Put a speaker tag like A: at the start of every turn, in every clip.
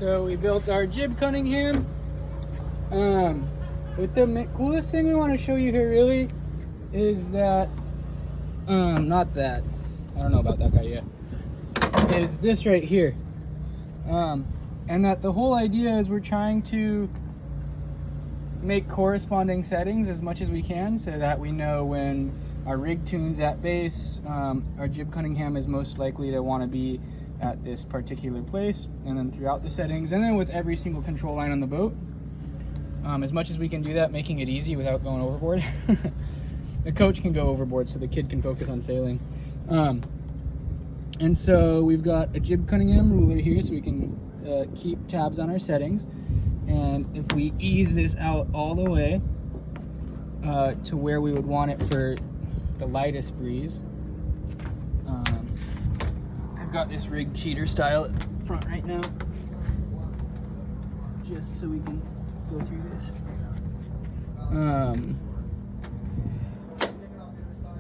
A: So we built our jib Cunningham. But the coolest thing we want to show you here really is that, not that, I don't know about that guy yet, is this right here. And that the whole idea is we're trying to make corresponding settings as much as we can so that we know when our rig tune's at base, our jib Cunningham is most likely to want to be at this particular place, and then throughout the settings, and then with every single control line on the boat. As much as we can do that, making it easy without going overboard. The coach can go overboard so the kid can focus on sailing. And so we've got a jib Cunningham ruler here so we can keep tabs on our settings. And if we ease this out all the way to where we would want it for the lightest breeze, I've got this rig cheater style at the front right now, just so we can go through this.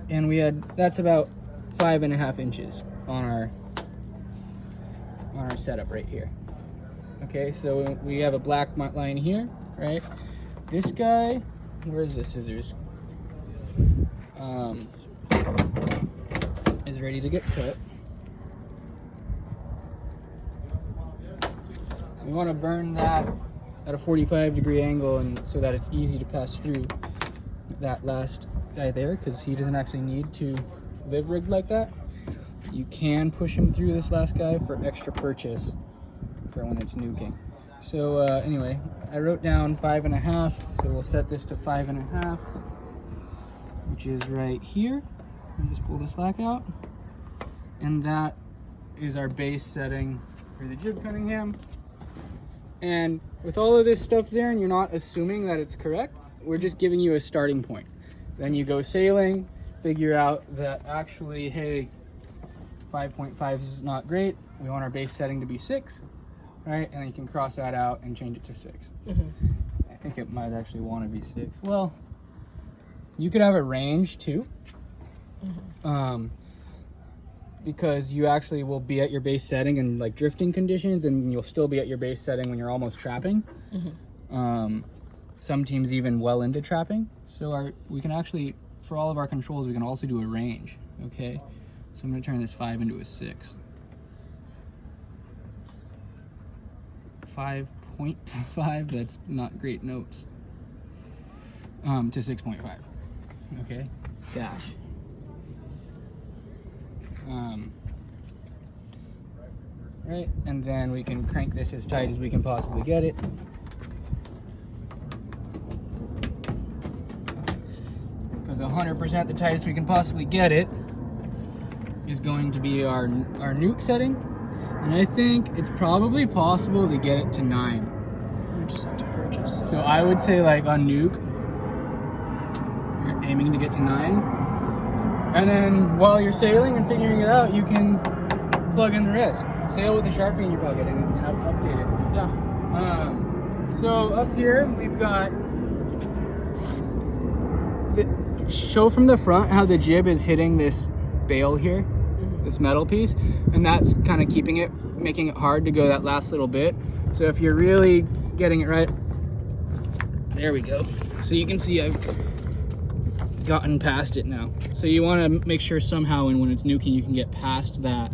A: And we had, that's about 5.5 inches on our setup right here. Okay, so we have a black line here, right? This guy, where's the scissors? Is ready to get cut. We want to burn that at a 45-degree angle, and so that it's easy to pass through that last guy there, because he doesn't actually need to live rigged like that. You can push him through this last guy for extra purchase for when it's nuking. So anyway, I wrote down 5.5, so we'll set this to 5.5, which is right here. And just pull the slack out, and that is our base setting for the jib Cunningham. And with all of this stuff there, and you're not assuming that it's correct, we're just giving you a starting point. Then you go sailing, figure out that actually, hey, 5.5 is not great. We want our base setting to be 6, right? And then you can cross that out and change it to 6. I think it might actually want to be 6. Well, you could have a range too, because you actually will be at your base setting in like drifting conditions, and you'll still be at your base setting when you're almost trapping. Some teams even well into trapping. So we can actually, for all of our controls, we can also do a range. Okay, so I'm going to turn this 5 into a 6. 5.5, that's not great notes. To 6.5. Okay, dash. Right, and then we can crank this as tight as we can possibly get it. Because 100% the tightest we can possibly get it is going to be our nuke setting. And I think it's probably possible to get it to 9.
B: We just have to purchase.
A: So I would say, like on nuke, you're aiming to get to 9. And then while you're sailing and figuring it out, you can plug in the rest. Sail with a Sharpie in your pocket and update it.
B: Yeah.
A: So up here, we've got show from the front how the jib is hitting this bail here, this metal piece, and that's kind of making it hard to go that last little bit. So if you're really getting it right, there we go. So you can see I've gotten past it now. So you want to make sure somehow, and when it's nuking, you can get past that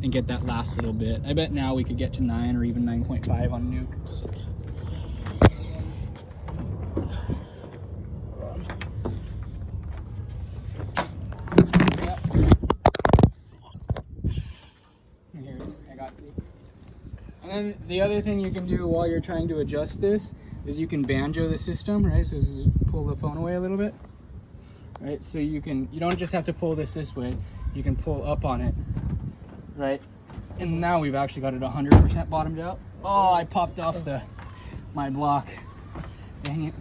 A: and get that last little bit. I bet now we could get to 9 or even 9.5 on nuke. So. Here, I got you. And then the other thing you can do while you're trying to adjust this is you can banjo the system, right? So just pull the phone away a little bit. Right, so you don't just have to pull this way, you can pull up on it, right? And now we've actually got it 100% bottomed out. Oh, I popped off my block. Dang it.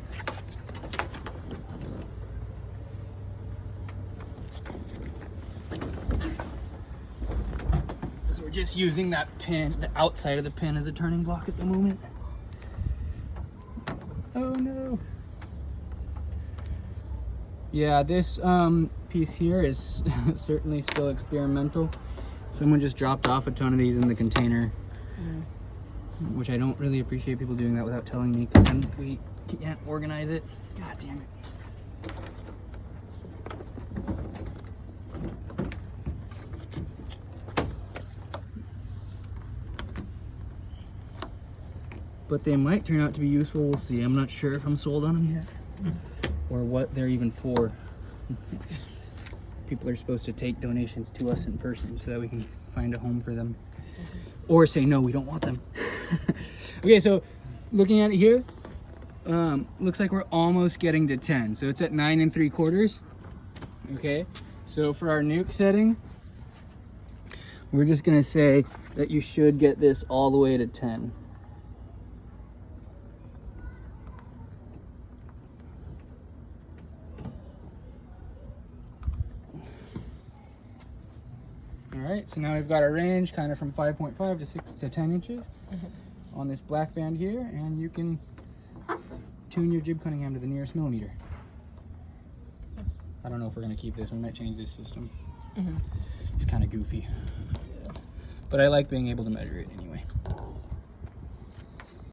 A: So we're just using that pin, the outside of the pin, as a turning block at the moment. Oh no. Yeah, this piece here is certainly still experimental. Someone just dropped off a ton of these in the container which I don't really appreciate people doing that without telling me, because then we can't organize it. God damn it. But they might turn out to be useful. We'll see. I'm not sure if I'm sold on them yet or what they're even for. People are supposed to take donations to us in person so that we can find a home for them, or say no, we don't want them. Okay, so looking at it here, looks like we're almost getting to 10. So it's at 9 3/4. Okay, so for our nuke setting, we're just gonna say that you should get this all the way to 10. Alright, so now we've got our range kind of from 5.5 to 6 to 10 inches on this black band here, and you can tune your jib Cunningham to the nearest millimeter. I don't know if we're going to keep this. We might change this system. It's kind of goofy. But I like being able to measure it anyway.